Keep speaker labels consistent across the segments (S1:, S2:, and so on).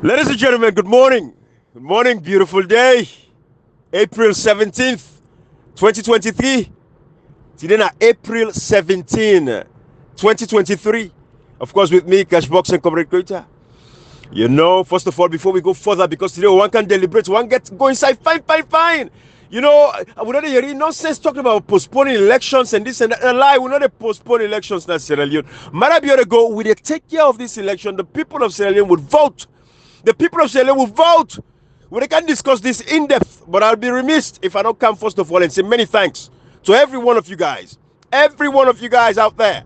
S1: Ladies and gentlemen, good morning. Good morning, beautiful day. April 17th, 2023. Today na April 17, 2023. Of course, with me, Cashbox and Comrade Creator. You know, first of all, before we go further, because today one can deliberate, one gets go inside, fine. You know, we don't hear nonsense talking about postponing elections and this and that. A lie, we not postpone elections in Sierra Leone. Maybe you go, we they take care of this election. The people of Sierra Leone would vote. The people of Sierra Leone will vote. We can discuss this in depth, but I'll be remiss if I don't come first of all and say many thanks to every one of you guys out there.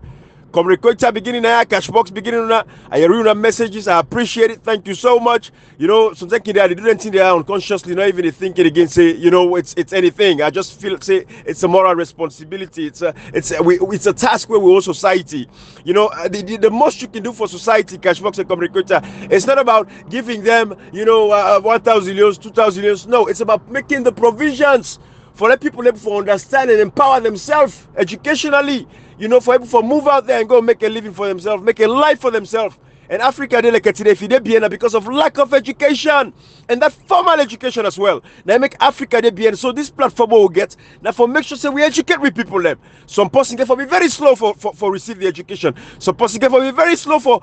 S1: Comrade Koita beginning now, Cashbox beginning now. I read your messages. I appreciate it. Thank you so much. You know, sometimes they didn't think they are unconsciously, not even thinking again. Say, you know, it's anything. I just feel say it's a moral responsibility. It's a task where we owe society. You know, the most you can do for society, Cashbox and Comrade Koita, it's not about giving them, you know, 1,000 euros, 2,000 euros. No, it's about making the provisions for let people able to understand and empower themselves educationally. You know, for people to move out there and go make a living for themselves, make a life for themselves. And Africa, they like today, if they be because of lack of education and that formal education as well. Now make Africa they be, so this platform will get now for make sure say we educate with people them. Some person get for be very slow for receive the education. Some person get for be very slow for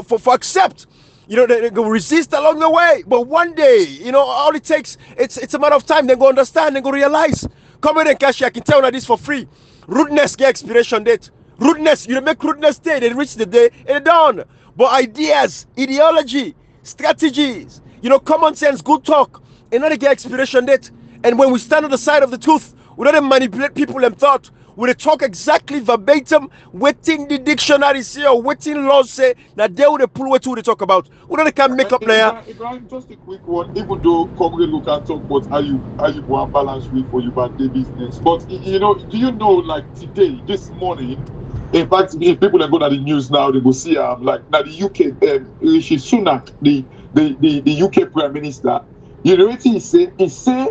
S1: for accept. You know, they go resist along the way, but one day, you know, all it takes it's a matter of time. They go understand, they go realize. Come in and cash, I can tell you this for free. Rudeness get expiration date. Rudeness, you make rudeness day, they reach the day and done. But ideas, ideology, strategies, you know, common sense, good talk, and not get expiration date. And when we stand on the side of the truth, we don't manipulate people and thought. We talk exactly verbatim, waiting the dictionary say or waiting laws say that they will pull what they talk about. We don't can make up now.
S2: Ibrahim, just a quick one. Even though Comrade look at talk about how you want balance with for your bad day business, but you know, do you know like today, this morning, in fact, if people are going to the news now, they go see like now the UK, Rishi Sunak, the UK Prime Minister. You know what he say? He say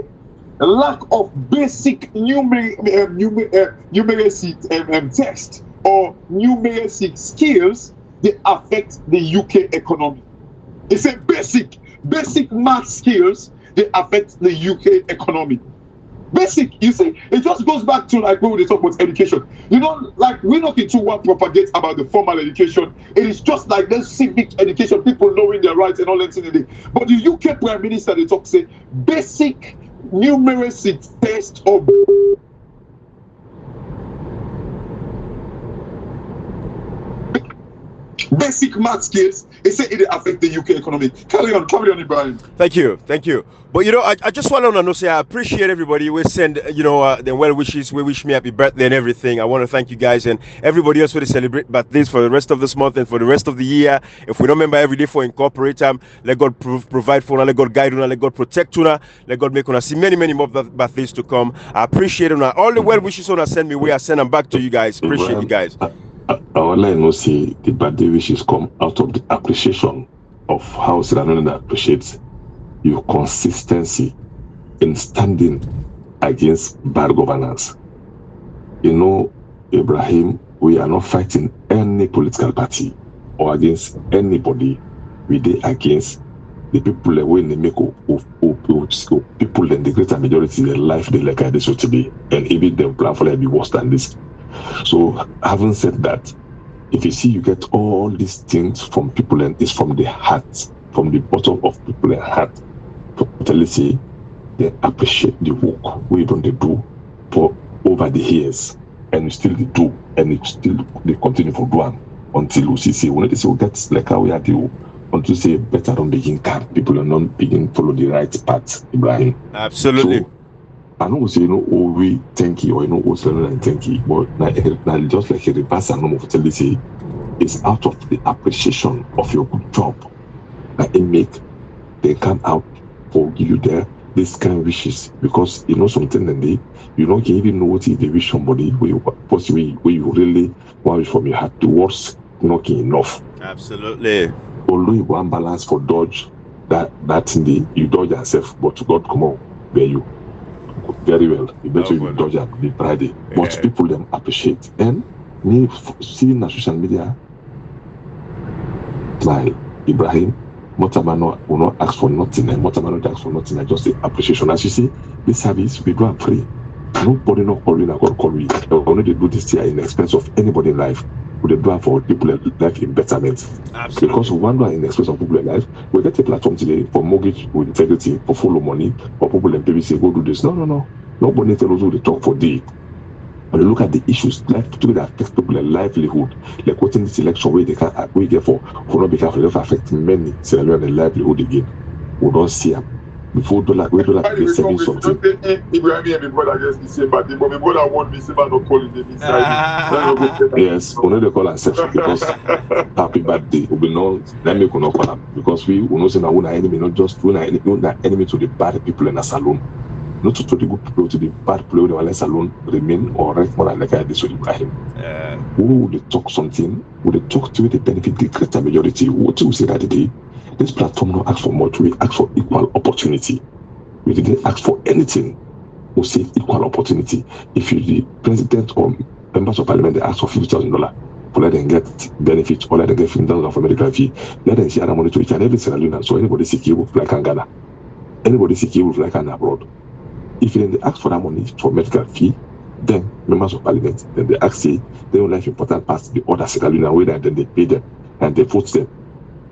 S2: a lack of basic numeracy text or numeracy skills, they affect the UK economy. It's a basic math skills, they affect the UK economy. Basic, you see, it just goes back to like when we talk about education. You know, like we're not into what propagates about the formal education. It is just like the civic education, people knowing their rights and all that thing. But the UK Prime Minister, they talk say basic numeracy test of basic math skills, they say it affect the UK economy. Carry on, Ibrahim.
S1: Thank you. But you know, I just want to know, say I appreciate everybody. We send, you know, the well wishes. We wish me happy birthday and everything. I want to thank you guys and everybody else for celebrate birthdays for the rest of this month and for the rest of the year. If we don't remember every day for incorporate them, let God provide for us, let God guide us, let God protect us, let God make us see many more birthdays to come. I appreciate them. All the well wishes on send me way, I send them back to you guys. Appreciate you guys.
S3: Our line will see the birthday wishes come out of the appreciation of how Sierra Leone appreciates your consistency in standing against bad governance. You know, Ibrahim, we are not fighting any political party or against anybody. We did against the people that when they make people in the greater majority of their life they like this to be, and even them plan for them be worse than this. So having said that, if you see you get all these things from people and it's from the heart, from the bottom of people and heart, totally say they appreciate the work we even they do for over the years, and we still they do, and it still they continue for doing until we see when they say we get like how we are do until say better don't begin camp people are not begin follow the right path, Ibrahim.
S1: Absolutely.
S3: So, I know say we thank you or thank you, but now just like a reverse and normal fatality is out of the appreciation of your good job that it make they come out for give you this kind of wishes, because you know something and you don't even know what if they wish somebody where you really want from your heart, the words not enough.
S1: Absolutely.
S3: Although you go and balance for dodge that thing you dodge yourself, but God come on bear you very well. You better you dodge and be Friday. But people them appreciate. And me seeing on social media like Ibrahim, Motamano will not ask for nothing, and Motamano not ask for nothing. I just say appreciation. As you see, this service we do it free. Nobody not calling, I got call we. Only they do this here in expense of anybody in life. We do it for people in life in betterment.
S1: Absolutely.
S3: Because we want to in expense of people in life. We get a platform today for mortgage with integrity, for follow money, for people in PVC go do this. No. Nobody tells us who they talk for day. When you look at the issues, life that affect people in livelihood, like what in this election where they can we get for not be careful, they affect many Sierra Leone and livelihood again. We don't see them. Before dollar be saving something.
S2: Ibrahim and brother against December, but my brother want December not calling them inside.
S3: Yes, we know they call ourselves because happy birthday. We know that make we not call them because we know say na we enemy, not just we enemy to the bad people in a salon. Not to the good people, to the bad people, they will let alone remain or write more like this with Ibrahim. Who would talk something? Would they talk to the benefit the greater majority? What you say that today? This platform not ask for much, we ask for equal opportunity. We didn't ask for anything. We say equal opportunity. If you the president or members of parliament, they ask for $50,000 for let them get benefits or let them get $50,000 for medical fee, let them share the money to each and every Sierra Leone. So anybody seek you like in Ghana, anybody seek you like in abroad. If they ask for that money for medical fee, then members of parliament, then they ask say they don't like important parts the other Sierra Leone way that then they pay them and they vote them.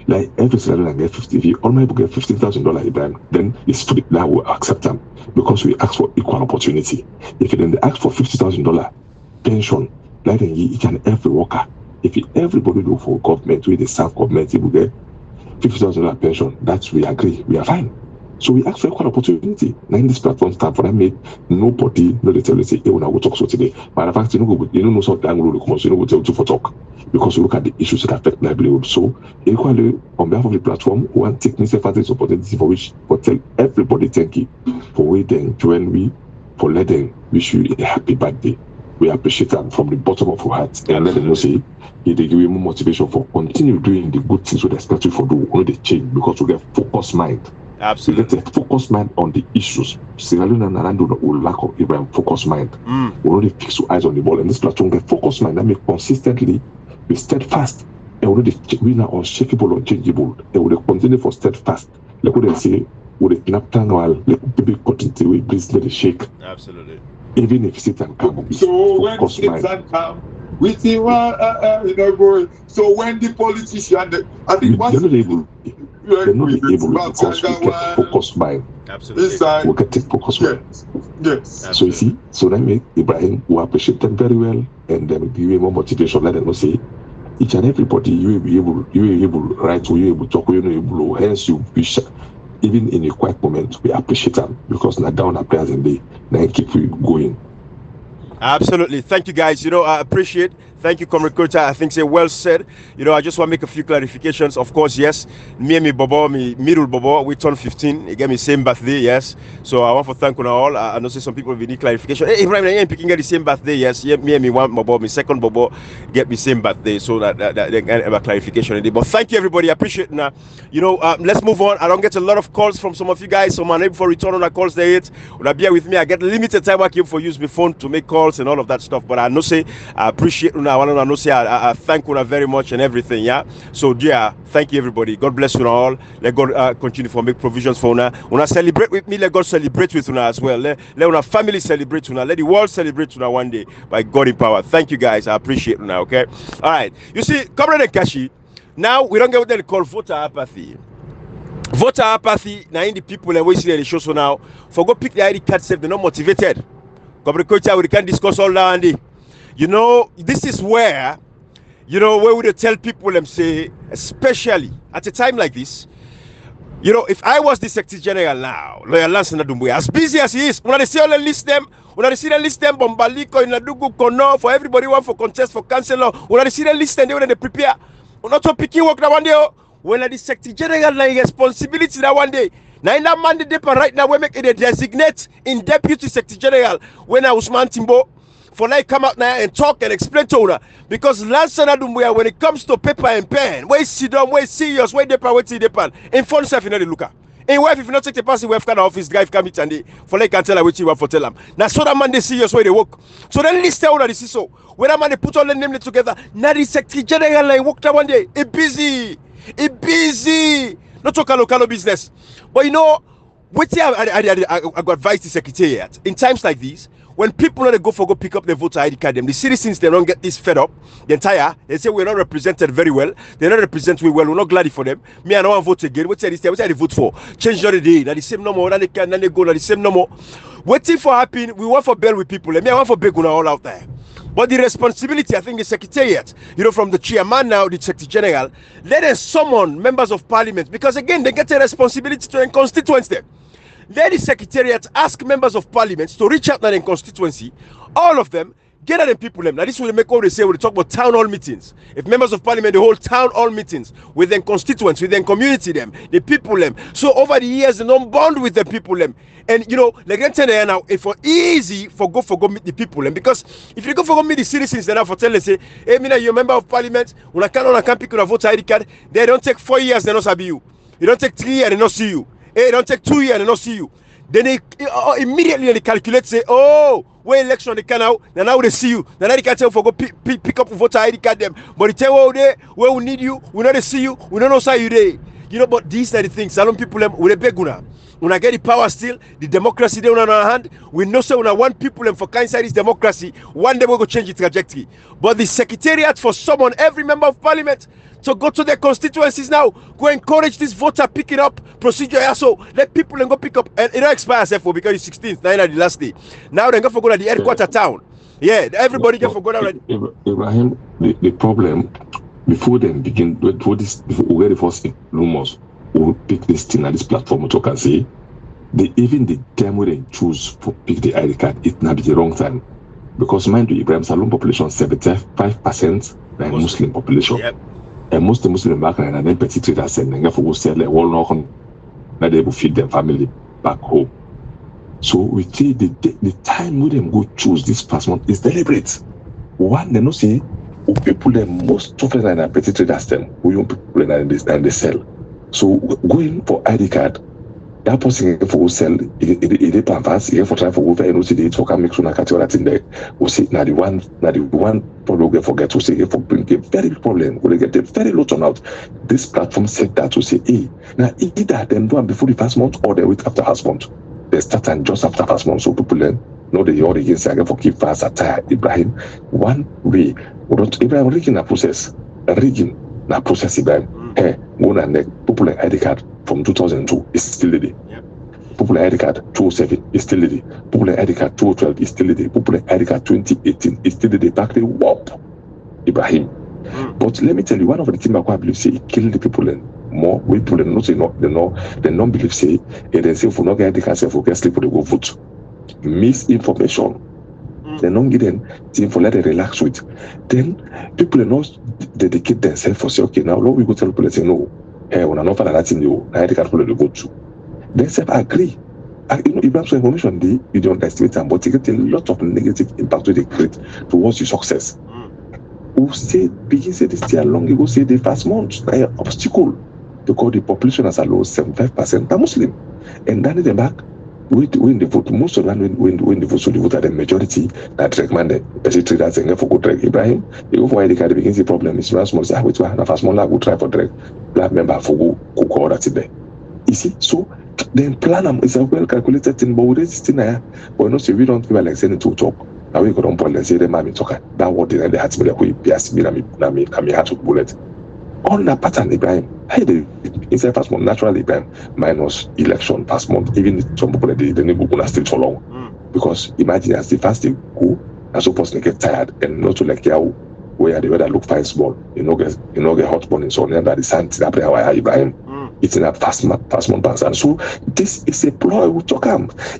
S3: Like every Sierra Leone get 50, if all my people get $15,000 Ibrahim, then it's free. That will accept them because we ask for equal opportunity. If then they ask for $50,000 pension, like then each and every worker, if everybody do for government, we the serve government, if we get $50,000 pension, that's we agree, we are fine. So we ask for equal opportunity. Now in this platform stand for that make nobody know they tell you say, hey, when I will talk so today. But in fact, you know so damn rule come, so you know we tell you for talk. Because we look at the issues that affect livelihood. So equally on behalf of the platform, we want to take this opportunity for which for tell everybody thank you for waiting, join me, for letting wish you a happy birthday. We appreciate them from the bottom of our hearts and let them know say they give you more motivation for continue doing the good things we expect you for do only the change because we get focused mind.
S1: Absolutely.
S3: We get a focused mind on the issues. Sierra Leone and Narando will lack of Ibrahim focused mind. We already fix your eyes on the ball. And this platform get focused mind that make consistently be steadfast. And already we are unshakable, unchangeable. And will continue for steadfast. Like what they say, with a knap tongue while like baby cotton we please let it shake.
S1: Absolutely.
S3: Even if Satan come.
S2: So when Satan come, we see going. So when the politician, I think
S3: they're not able. They're not able because we get focused mind.
S1: Absolutely.
S3: We get focused mind.
S2: Yes.
S3: So you see, so that make Ibrahim who appreciate them very well and then give you more motivation. Let them know say each and everybody you will be able write, you will be able to talk, you will be able hence you wish even in a quiet moment we appreciate them because now down our prayers and they now keep you going.
S1: Absolutely. Thank you guys. I appreciate. Thank you, Comrade Kota. I think say well said. I just want to make a few clarifications. Of course, yes. Me and me Bobo, me middle Bobo, we turned 15. He gave me same birthday, yes. So I want to thank you all. I know some people will need clarification. Hey, Ibrahim, I ain't picking the same birthday, yes. Yeah, me and me one Bobo, me second Bobo get me same birthday. So that they can have a clarification. But thank you, everybody. I appreciate it now. Let's move on. I don't get a lot of calls from some of you guys. So I'm unable for return on the calls they hit. When bear with me, I get limited time I keep for use my phone to make calls and all of that stuff. But I know say I appreciate you. I want to know say I thank you very much and everything. Yeah. So yeah, thank you everybody. God bless you all. Let God continue for make provisions for una. Una celebrate with me. Let God celebrate with una as well. Let una family celebrate una. Let the world celebrate una one day by God in power. Thank you guys. I appreciate you now. Okay. All right. You see, Comrade Kashi. Now we don't get what they call voter apathy. Voter apathy. Now in the people and we see the show so now for go pick the ID card. They're not motivated. Comrade Kocha, we can discuss all that and day. This is where, where we tell people and say, especially at a time like this, if I was the Secretary General now, Lawyer Lance Nadumbuya, as busy as he is, when I see all the list them, Bombaliko, Nadugu, Kono, for everybody want for contest for councillor, when I see the list and they prepare, not to pick work that one day, when the Secretary General like responsibility that one day. Now in that mandate right now we make it a designate in Deputy Secretary General when Usman Timbo for like come out now and talk and explain to her because last Dumbuya when it comes to paper and pen, where sit down, where serious, where depan, where see depan, in front self in the looker. In wife if you not take the person we have kind of office drive come it and they for like can tell her what you want for tell them. Now so that man they serious where they work. So then list all that this is so when that man they put all the name together, now the Secretary General like work that one day, it busy. not local business. But what I go advise the secretariat in times like these, when people not go pick up the voter ID card, the citizens, they don't get this fed up. They say we're not represented very well. They're not represented well. We're not glad for them. Me, I don't want to vote again. What's they vote for? Change the day. Now the same number. Now they can. Now they go. Now the same number. Waiting for happen. We want for bail with people. Me, I want for big all out there. But the responsibility, I think, the secretariat, from the chairman now, the secretary general, let us summon members of parliament, because again, they get a responsibility to their constituents them. Let the secretariat ask members of parliament to reach out to their constituency, all of them, get at them people them. Now this will make all they say when they talk about town hall meetings. If members of parliament, they hold town hall meetings with their constituents, with their community them, the people them. So over the years, they don't bond with the people them. And like I tell you now, it's for easy for go meet the people them, because if you go meet the citizens, then for tell them say, hey, Mina, you're a member of parliament, when I can't pick a voter ID card, they don't take 4 years, they don't sabi you. It don't take 3 years, they don't see you. Hey, don't take 2 years and not see you. Then they immediately they calculate, say, oh, where election they can now they see you. Now they can tell for go pick up voter ID card them. But they tell where we need you, we not see you, we don't know how you there. But these are the things. Salon people them with a beg when I get the power still, the democracy they on our hand. We know so when I want people them for kind side this democracy, one day we'll go change the trajectory. But the secretariat for someone, every member of parliament, to go to their constituencies now, go encourage this voter picking up procedure. So let people then go pick up, and it don't expire for because it's 16th, 9 the last day. Now they go for go to the headquarter town. Yeah, everybody get for go down.
S3: Ibrahim, the problem before they begin before we get the first rumors, we pick this thing at this platform to can say even the time when they choose to pick the ID card, it not be the wrong time. Because mind you, Ibrahim Salon population 75% Muslim population.
S1: Yep.
S3: And most Muslim background and then petty traders and then for sell like all knock that they will feed their family back home. So we say the time we them go choose this past month is deliberate. One, they not say people them most often than petty traders them who young people and they sell. So going for ID card, that person for sell it plan fast, for try for over and also they talk and make sure that that in there. We say now the one problem we forget to say for bring a very big problem. We get a very low turnout. This platform said that to say, hey, now either them do it before the first month or they wait after first month. They start and just after first month, so people then know they all against again for keep fast attire Ibrahim. One way, Ibrahim rigging a process, Ibrahim. Hey, go and people like ID card from 2002 is still there.
S1: Yep.
S3: People like ID card 2007 is still there. People like ID card 2012 is still there. People like ID card 2018 is still there. Back the whoop, Ibrahim. But let me tell you, one of the things I believe say it kill the people and more. We people not say no, they don't believe say and then say if we not get ID card, if we get sleep, we go vote. Misinformation. They don't get them team for let them relax with. Then people are not dedicate themselves for say, okay, now we go tell people say no, hey, when I not find that thing you, I can't follow the vote to. They say agree. Ibrahim's information you don't underestimate them, but they get a lot of negative impact to they create towards your success. Who say begin say this year long ago say the first month obstacle because the population as a low 75% are Muslim. And then they back when the vote, most of them when the vote, so the vote are the majority that recommend the basic traders and for good drag. Ibrahim, you go for ID card begins the problem is very small. Say, wait, na fast small go try for drag. Black member for go call that there. You see, so then plan them is a well calculated thing, but we resist in there. But no say we don't give like saying to talk. Now we go on point and say the man talk. That word they had to be like we bias me na had to bullet. On that pattern, Ibrahim, it's a fast month, naturally, Ibrahim, minus election past month, even some people they need to go still for long. Because imagine as the first day go, as a person get tired and not to like how where the weather look fine small, you know get hot burning so that the sun that Ibrahim. It's in a fast month pass. And so this is a ploy we talk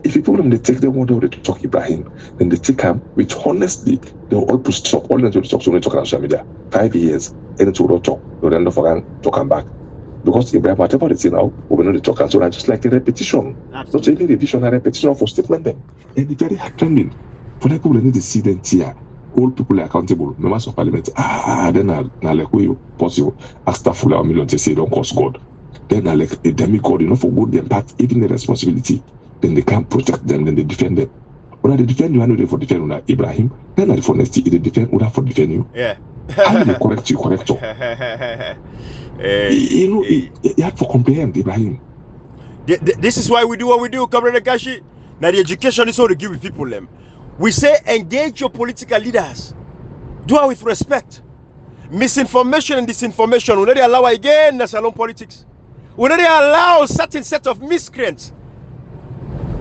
S3: if people they take them one day to talk Ibrahim, then they take them with honestly, they will all put stop all them to talk so many talk on social media. 5 years, and to talk, they'll end up talking back. Because Ibrahim, whatever they say now, we know the talk and so that's just like a repetition. Not any revision, a repetition for statement them. And it's very heartrending. For like people need to see them here. All people are accountable, members of parliament. Then I like we possible Astagfirullah a million to say don't cause God. Then I like a demigod, for good them part, even the responsibility. Then they can't protect them, then they defend them. When they defend you, I know they for defend Ibrahim. Then I for next they defend for defend you.
S1: Yeah.
S3: How you correct you. You have to comprehend, Ibrahim.
S1: This is why we do what we do, Comrade Kashi. Now the education is all to give people them. We say engage your political leaders. Do it with respect. Misinformation and disinformation will not allow again the salon politics. Will not allow certain set of miscreants,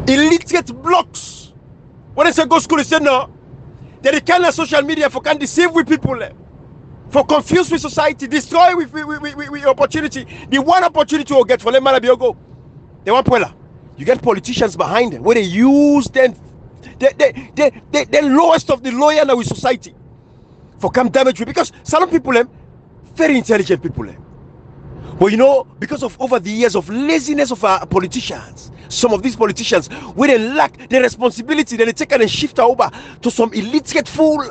S1: illiterate blocks. When I say go school, they say no. They kind of social media for can deceive with people, for confuse with society, destroy with opportunity. The one opportunity we'll get for them, go. They want Puela. You get politicians behind them where they use them, the lowest of the loyal with society for come damage with, because some people very intelligent people. But you know, because of over the years of laziness of our politicians, some of these politicians, where they lack the responsibility, then they take and shift over to some illiterate fool,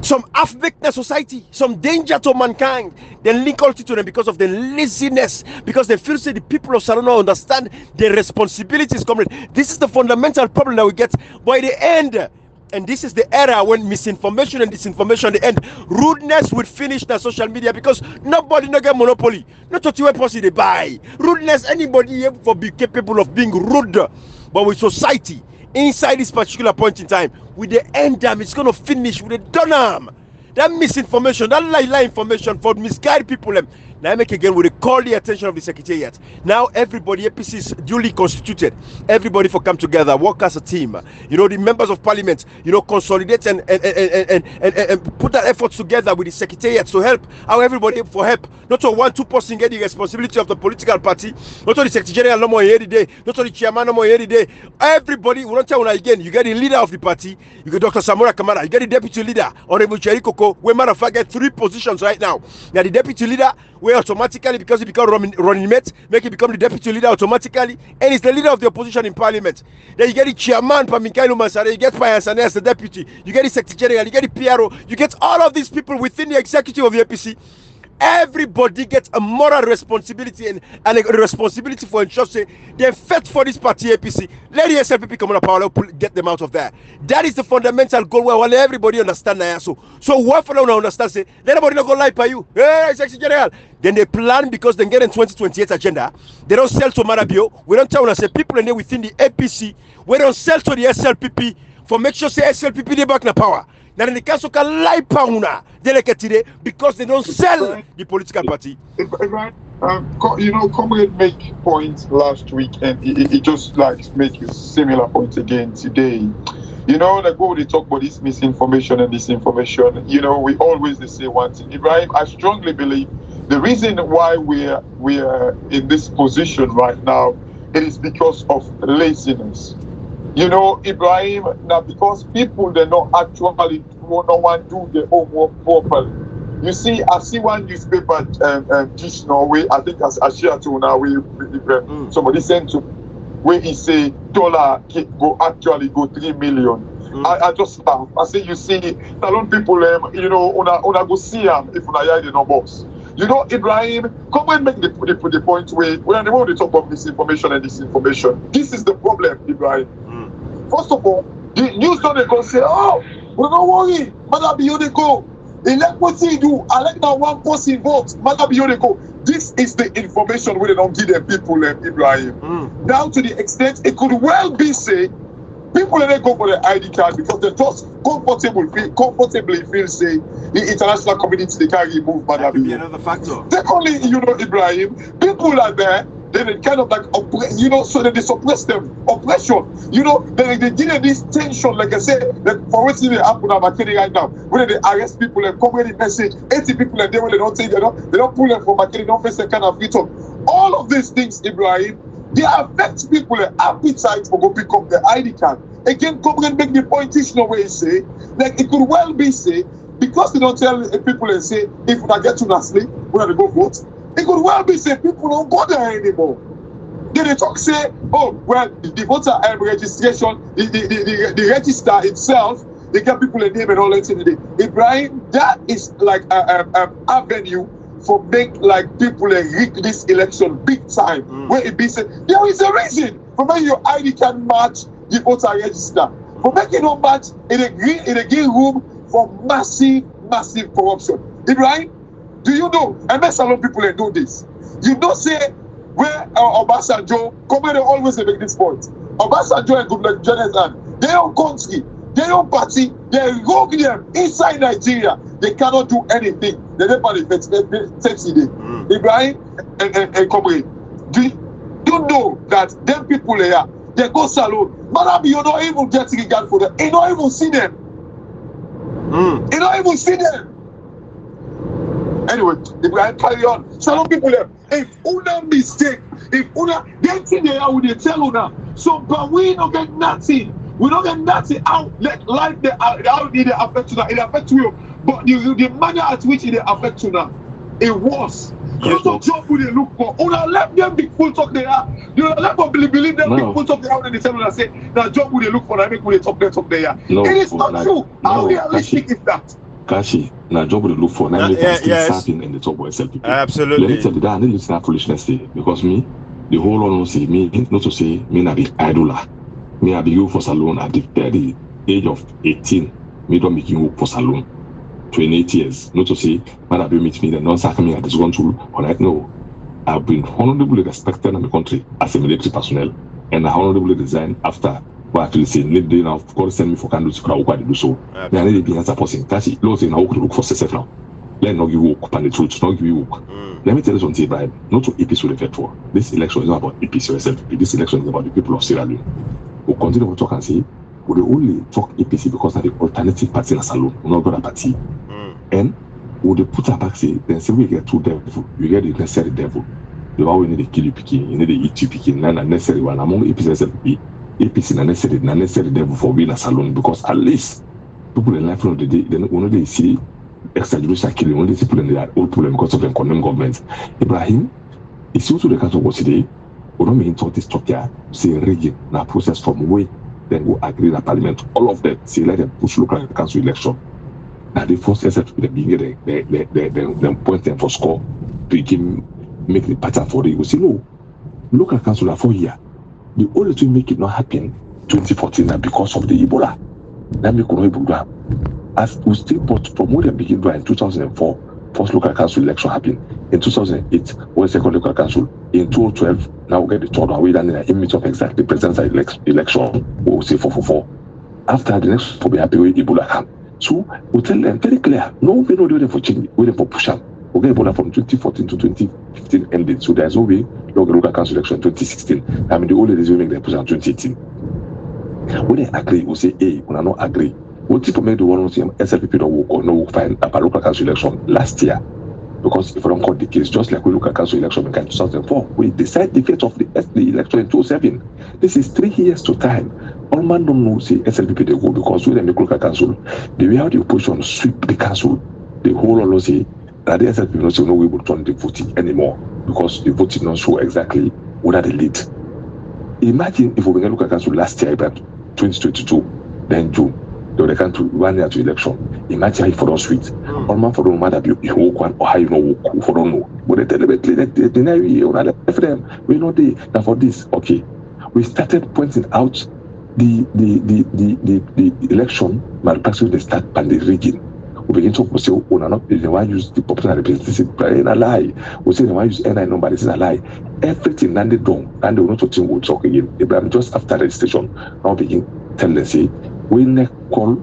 S1: some half-baked society, some danger to mankind. Then link all to them because of the laziness, because they feel say the people of Sarona understand their responsibilities. This is the fundamental problem that we get by the end. And this is the era when misinformation and disinformation the end. Rudeness will finish the social media because nobody no get monopoly. Not what you possible they buy. Rudeness, anybody for be capable of being rude. But with society, inside this particular point in time, with the end time, it's gonna finish with the done. That misinformation, that lie information for misguide people. Now I make again with call the attention of the Secretariat. Now everybody, APC is duly constituted. Everybody for come together, work as a team. You know, the members of Parliament, you know, consolidate and put that effort together with the Secretariat to help. How everybody for help. Not to 1-2 person get the responsibility of the political party. Not to the Secretary General no more every day. Not to the chairman no more every day. Everybody, we don't tell you again. You get the leader of the party. You get Dr. Samora Kamara. You get the deputy leader, Honorable Cherry Koko. We matter of fact get 3 positions right now. Now the deputy leader, where automatically, because he become running mate, make it become the deputy leader automatically, and he's the leader of the opposition in Parliament. Then you get the chairman, Pamikailo Masare, you get Payansane as the deputy, you get the secretary general, you get the PRO, you get all of these people within the executive of the APC. Everybody gets a moral responsibility and a responsibility for ensuring they're fit for this party APC. Let the SLPP come on power, get them out of there. That is the fundamental goal where everybody understand that. So what for them understand, say, let everybody not go lie by you. Hey, Secretary General. Then they plan because they get in 2028 agenda. They don't sell to Marabio. We don't tell us say people in there within the APC. We don't sell to the SLPP for make sure say SLPP they back na power. Now in the council can lie pauna because they don't sell the political party.
S2: You know, Comrade make point last week, and it just like make a similar point again today. You know, like when they talk about this misinformation and disinformation, you know, we always say one thing. Ibrahim, I strongly believe the reason why we're in this position right now, it is because of laziness. You know, Ibrahim, now because people they not actually no one do their homework properly. You see, I see one newspaper just Norway, I think as I share to now somebody sent to where he say dollar go actually go 3 million. I just laugh. I say you see salon people you know una go see them if una hear the numbers. You know, Ibrahim, come and make the point where when they talk about misinformation and disinformation. This is the problem, Ibrahim. First of all, the news don't go say, oh, well, don't worry, Madam Bioneko, elect what he do, I like that one person vote, Madam Bioneko. This is the information we don't give the people, Ibrahim. Down to the extent it could well be say, people they go for the ID card because they just comfortably feel say the international community they can't remove Madam Bioneko.
S1: Another factor.
S2: Secondly, you know, Ibrahim, people are there. They kind of like, you know, so that they suppress them, oppression. You know, they give them this tension, like I said, like for what's in the happen right now, when they arrest people and come with the message, 80 people and when they don't take, they don't pull them from Makere, they don't face that kind of freedom. All of these things, Ibrahim, they affect people appetite for go pick up the ID card. Again, come and make the point is no way say, like it could well be say, because they don't tell people and say, if I get to sleep, when they go vote. It could well be say people don't go there anymore. Then they talk say, oh, well, the voter registration, the register itself, they get people a name and all that today. Ibrahim, that is like an avenue for make like people rig this election big time. Where it be said, there is a reason for making your ID can match the voter register. For making no match, it give room for massive massive corruption. Ibrahim, do you know? And most salon people they do this. You don't say where Obasanjo, come they always make this point. Obasanjo and Goodluck Jonathan, their own country, their own party, they rogue them inside Nigeria. They cannot do anything. They never manifest today. Ibrahim and Comrade, do you know that them people there, they go salon. Madam, you don't even get regard for them. You don't even see them. You don't even see them. Anyway, Ibrahim, carry on. Salon people there. If una mistake, if una, they think they are with the tell una. So, but we don't get nothing. We don't get nothing out. Let life, how did it affect you now? It affects you. But the manner at which it affects you now, it was. You don't job who they look for. Una let them big full talk they are. You let them believe them big full talk they are when they tell una say that job who they look for, I make who they talk they are.
S3: No,
S2: it is not true. How realistic is that?
S3: Kashi, now job they look for, now make them still starting in the top of SLPP.
S1: Absolutely.
S3: Let me tell you that, I didn't listen to foolishness day because me, the whole lot don't say me, not to say me not be idler. Me I be go for salon at the age of 18. Me don't make you work for salon. 28 years. Not to say, man, I be meet me, then not sack me at this one tool. Alright, no. I've been honorably respected in the country as a military personnel, and I honorably resigned after what actually say, need they now, of course, send me for candles to crowd to do so. Then I need to be answer person. That's it. Lord say, now look for success now. Let not give you work, and the truth, not give you work. Let me tell you something, Brian. Not to APC will refer for. This election is not about APC or SLPP. This election is about the people of Sierra Leone. We'll continue to talk and say, we only talk APC because of the alternative party in a salon, not got a party. And would they put a back say, then say we get two devil, you get the necessary devil. The one we need to kill you picking, you need to eat you picking, not necessary one among APC SLPP. APC necessary devil for being a salon because at least people in life of the day, then when they see extrajudicial killing, when they see people in their old problem because of the condemned government. Ibrahim, it's also the council was today. We don't mean to this talk here, say rigging, now process from way, then go agree the parliament. All of them say let them push local council election. Now they force themselves to the beginning, they point them for score to make the pattern for it. We say no, local council are 4 years. The only thing make it not happen 2014 now because of the Ebola. That make no Ebola. As we still but from when they begin in 2004, first local council election happened. In 2008, when second local council. In 2012, now we get the third one. We done in the image of exactly presidential election. We will say 444. After the next, will be happy with Ebola come. So we tell them very clear. No, we don't waiting for change. Waiting for push up. We get Ebola from 2014 to 2015 ended. So there's no way local council election 2016. I mean the only reason we make the push on 2018. When they agree, we say, hey, we are not agree. What if we make the one say SLPP don't work or no work fine about local council election last year? Because if we don't call the case, just like we look at council election in 2004, we decide the fate of the election in 2007. This is 3 years to time. All man don't know say SLPP they go because when they make local council, the way how the opposition sweep the council, the whole lot say that the SLPP don't say no we will turn the voting anymore because the voting not show exactly whether they lead. Imagine if we make local council last year, about 2022, then June. They can to 1 year to election. Imagine how you for don't sweet. All man for don't matter you walk one or how you know walk for don't know. But they tell them they deny you on left them. We know they now for this. Okay. We started pointing out the election malpractice they start by the rigging. We begin to say, oh, not they want use the popular representative in a lie. We say they want use NI number, this is a lie. Everything landed down, and they will not think we'll talk again. Abraham just after registration, now begin tell them say we call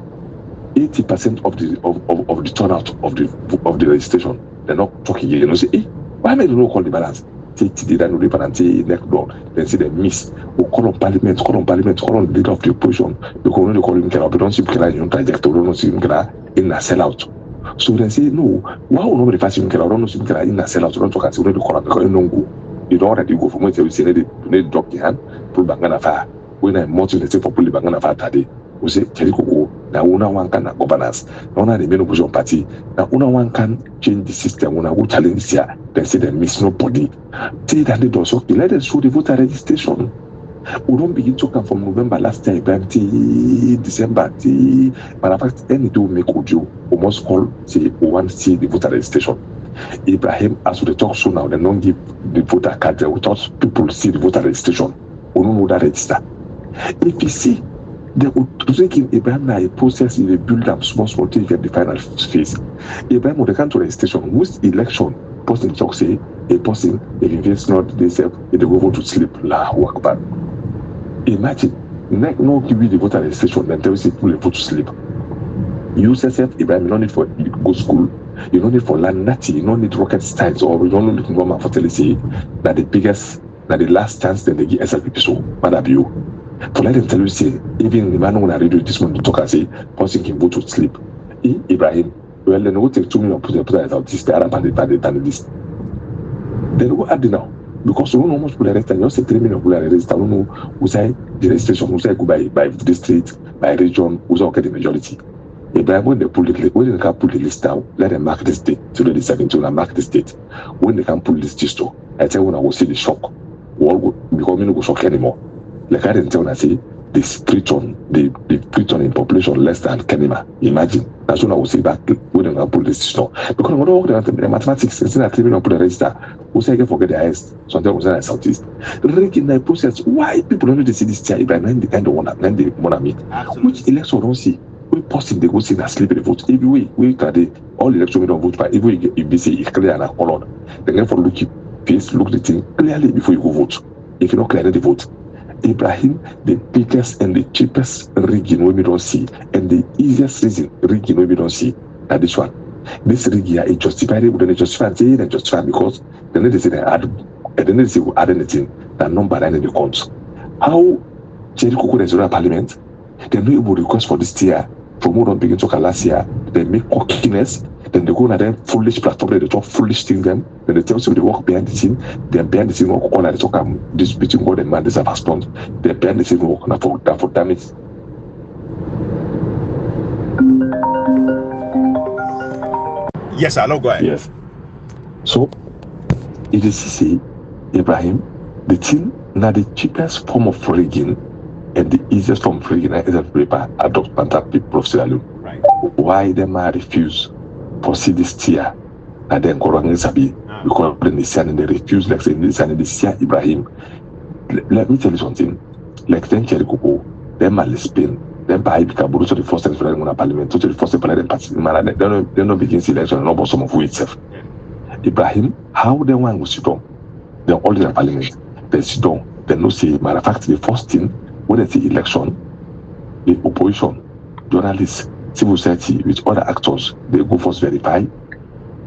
S3: 80% of the turnout of the registration. They're not talking again. You say, hey, why may they not call the balance? Say they don't know the balance, say neck down, then say they miss. We call on parliament, call on the leader of the opposition. Because when they call him, we don't see him in trajectory, we don't see him in a sellout. So they say, no, why would nobody pass him? We don't see him in a sellout. We don't talk and say, we don't call him because he don't go. You don't already go from where they say they drop the hand, pull back on a fire. When I'm motivated for pulling back on a fire today. We say, Kerikoko, now una one can governance, now the main opposition party, now una one can change the system, una go challenge this year, then say they miss nobody. Say that they don't so let them show the voter registration. We don't begin talking from November last year, till December, but in fact, any do make audio, we must call, say, we want to see the voter registration. Ibrahim, as we talk so now, they don't give the voter card, without people see the voter registration. We don't know that register. If you see, They would think in Abraham now a process in a build up small till you get the final phase. Abraham would come to the station, most election, person talk say, a person, if it's not they say, they go vote to sleep, la work bad. Imagine, no give you the vote at the station, then tell you people vote to sleep. You yourself, Abraham, you don't need for go school, you don't need for learn nothing, you don't need rocket science, or you don't need to go for tell you that the biggest, that the last chance then they give SLP so, what have you? For let them tell you, say, even the man when I read this one to talk and say, person can go to sleep. Ibrahim, well, then we'll take 2 million put it out this, the Arab and the list. Then we'll add it now. Because we don't know how much people are arrested. You say 3 million people are arrested. I don't know who say the registration, who say go by district, by region, who's all get the majority. Ibrahim, when they pull the list, when they can pull the list down, let them mark the state. To the 17 and mark the state. When they can pull this list, I tell you when I will see the shock. Because we don't go shock anymore. Like I didn't tell I say the preton in population less than Kenema. Imagine. That's when I will say that we don't pull this system. Because we don't work the mathematics, instead of 3 million people register, we say I forget the highest, sometimes we say the southeast. In the process, why people don't see this chair Ibrahim the kind of one then they wanna meet. Which election don't see? We possible they go see and sleep the vote. If we can all election we don't vote by if they say it's clear and color, then therefore look the thing clearly before you go vote. If you don't clear the vote. Ibrahim, the biggest and the cheapest rigging we don't see, and the easiest rigging we don't see, that this one. This rigging is justified, we don't justify, say they justify because then they say they add, and then they say we add anything that number and in the counts. How Jerry Coco is in Parliament, they know able request for this year, from more than begin to last year, they make cockiness. Then they go on them foolish platform, they talk foolish things them, then they tell you they walk behind the scene, then behind the scene walk on and they talk this between God and man, this have response, then behind the scene walk on for damage.
S1: Yes, sir, no, go ahead.
S3: Yes. So it is say Ibrahim, the thing now the cheapest form of rigging and the easiest form of rigging is a paper adopt Panther people of Sierra Leone.
S1: Right.
S3: Why them refuse proceed this year and then Koran Sabi because then they say and they refuse like saying this and they say Ibrahim. Let me tell you something. Like then Cherry Coco, them are Spain, then by Bicaburu to the first time for the parliament, to the first parliament party, they don't begin selection, no but some of itself. Ibrahim, how they want to sit down? They're all in the parliament, they sit down, they no see matter of fact the first thing when it's the election, the opposition, journalists, civil society with other actors, they go first verify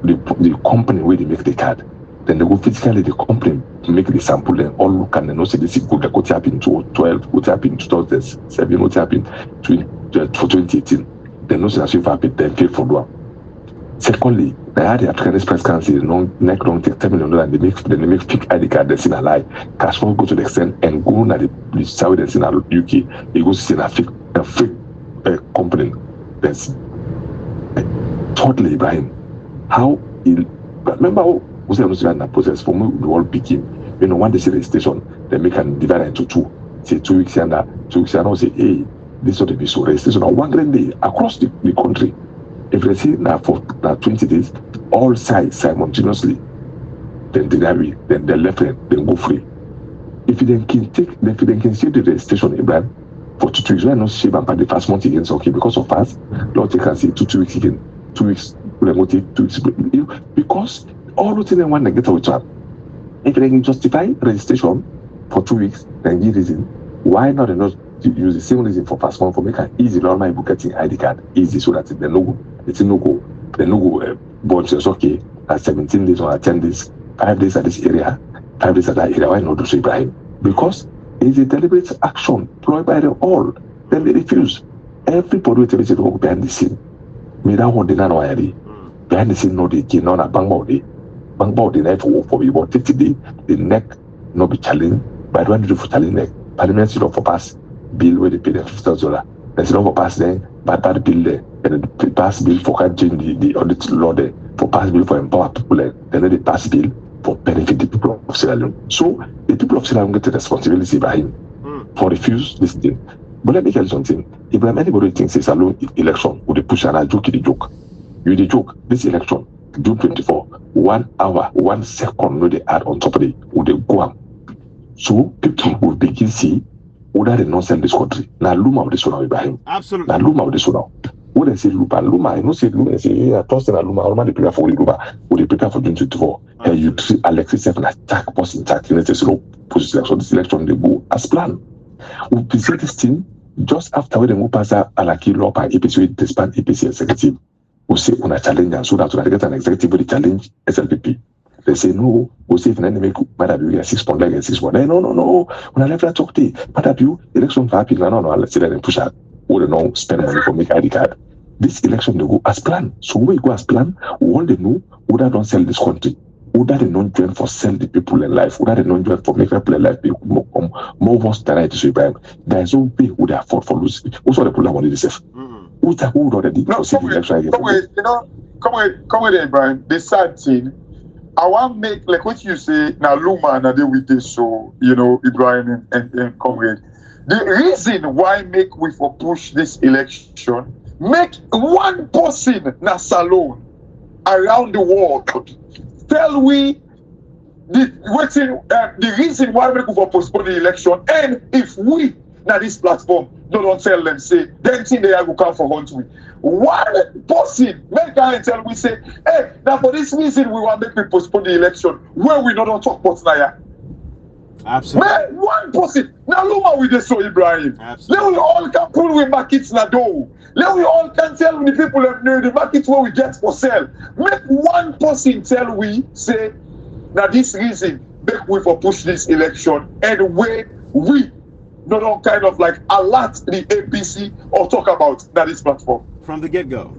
S3: the company where they make the card. Then they go physically the company to make the sample and all look and they know say this is good. Like what happened in 2012, what happened in 2007, what happened for 2018. They know say that's what happened, then pay for one. Secondly, they had the African Express Council long take $10 million and they make fake ID card that's in a lie. Cash flow go to the extent and go na the Saudi that's in a UK, they go see a fake company. That's totally Ibrahim. How remember how we say in that process for me we all begin. When they see the station, they make and divide it into two. Say 2 weeks and 2 weeks and say, hey, this ought to be so registration on one grand day across the country. If they see now for 20 days, all sides simultaneously, then they left it, then go free. If you then can see the registration, Ibrahim, for 2 weeks, we are not shape and by the first month again, so okay, because of us, Lord, they can see 2 weeks again, 2 weeks, we will take 2 weeks, because all the things they want to get out of. If they can justify registration for 2 weeks, then give reason, why not use the same reason for first month for make an easy normal people getting ID card easy so that they no go bunch is okay at 17 days or at 10 days, 5 days at this area, 5 days at that area. Why not do so, Ibrahim? Because it's a deliberate action employed by them all. Then they refuse. Everybody will tell you to go behind the scene. Me that one didn't know already. Behind the scene, no, they cannot a bang body. Bang body knife for me, but 50 days, the neck no be challenged. But when you do for challenge neck, Parliament still for pass bill where they pay them $50. There's no for pass there, but that bill there, and the pass bill for changing the audit law there, for pass bill for empower people there, then they pass bill for benefit the people of Sierra Leone. So the people of Sierra Leone get the responsibility by him for refuse this thing. But let me tell you something. If anybody thinks it's a low election, would they push and I joke the joke? You the joke. This election, June 24, 1 hour, 1 second, no they add on top of it, would they go up? So people will begin see would that not sell this country? Now Luma of this one, Ibrahim.
S1: Absolutely.
S3: Now Luma of this one. Would they say Luma? I know say Luma. Say yeah, trust in Luma. Luma they prepare for Luma. Would they prepare for 2024? And you see Alexis Seven attack, post attack. You know, say so post election. This election they go as planned. We present this thing just after we go pass Alaki law by APC, we disband APC executive. We say on a challenge and so that we get an executive with challenge SLPP. They say no. We say if an enemy Madam you 6 point like 6 point. No. When I left that talk to Madam you election for happy. No. Let's say that push out. We don't know spend money for make ID card. This election they go as planned. So when we go as planned, we want to know who that don't sell this country. Who that not join for sell the people in life? Who that not join for make people in life be more vast than I to Ibrahim? There is no way who they afford for losing. Also the people want to save. Who that who already
S2: no, come with Ibrahim. The sad thing, I want make like what you say now Luma and I deal with this so Ibrahim and comrade. The reason why make we for push this election, make one person na salon around the world tell we the reason why we go for postpone the election, and if we now this platform don't tell them say then thing they go come for hunt we. One person make and tell we say, hey, now for this reason we want make we postpone the election where we don't talk about now.
S1: Absolutely.
S2: Man, one person. Now Luma with this so Ibrahim.
S1: Absolutely.
S2: Let we all can pull with markets na do. Let we all can tell the people that know the market where we get for sale. Make one person tell we say now this reason make we for push this election and where we not kind of like alert the APC or talk about that this platform.
S1: From the get-go.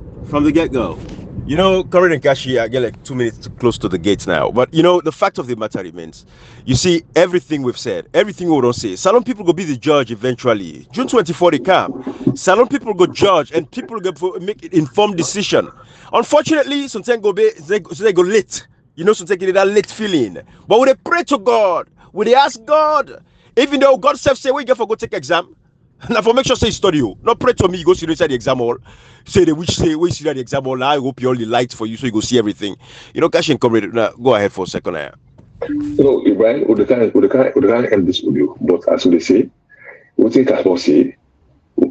S1: You know, Corinne and Kashi, I get like 2 minutes to close to the gates now. But you know, the fact of the matter remains. You see, everything we've said, everything we don't say, Salon people go be the judge eventually. June 24 they come. Salon people go judge and people go make informed decision. Unfortunately, sometimes they go late. You know, sometimes they get that late feeling. But when they pray to God, when they ask God, even though God self say, we get for go take exam. Now for make sure say study you. Not pray to me, you go see inside the exam hall. Say the which say we see that the exam hall. I hope you all the lights for you so you go see everything. You know, Cash and comrade. Now go ahead for a second now.
S3: You know, Ibrahim, we can't end this audio, but as we say, we think as we say,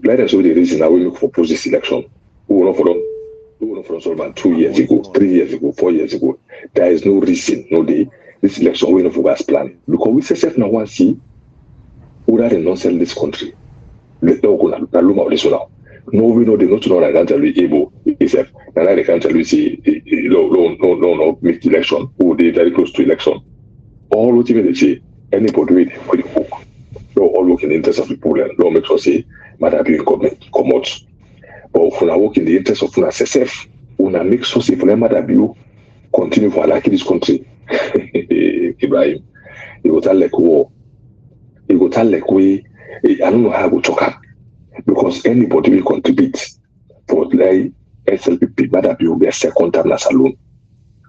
S3: let us show the reason that we look for post this election. We will not from Solomon 2 years ago, 3 years ago, 4 years ago. There is no reason, no day. This election we not for as planned. Because we say now one see, who that not sell this country. Let no go na Luma of this one now. No, we know they not to know that can't tell you able itself. And I can't tell you say no make the election. Who they very close to election. All what even they say, anybody with the book. No, all work in the interest of the people and no make sure say matter be government come out. But when I work in the interest of una SSF, una make sure say for them matter be continue for like this country. Ibrahim, you go tell like war. You go tell like we. I don't know how we talk up because anybody will contribute for like SLPP, but will be a second time as alone.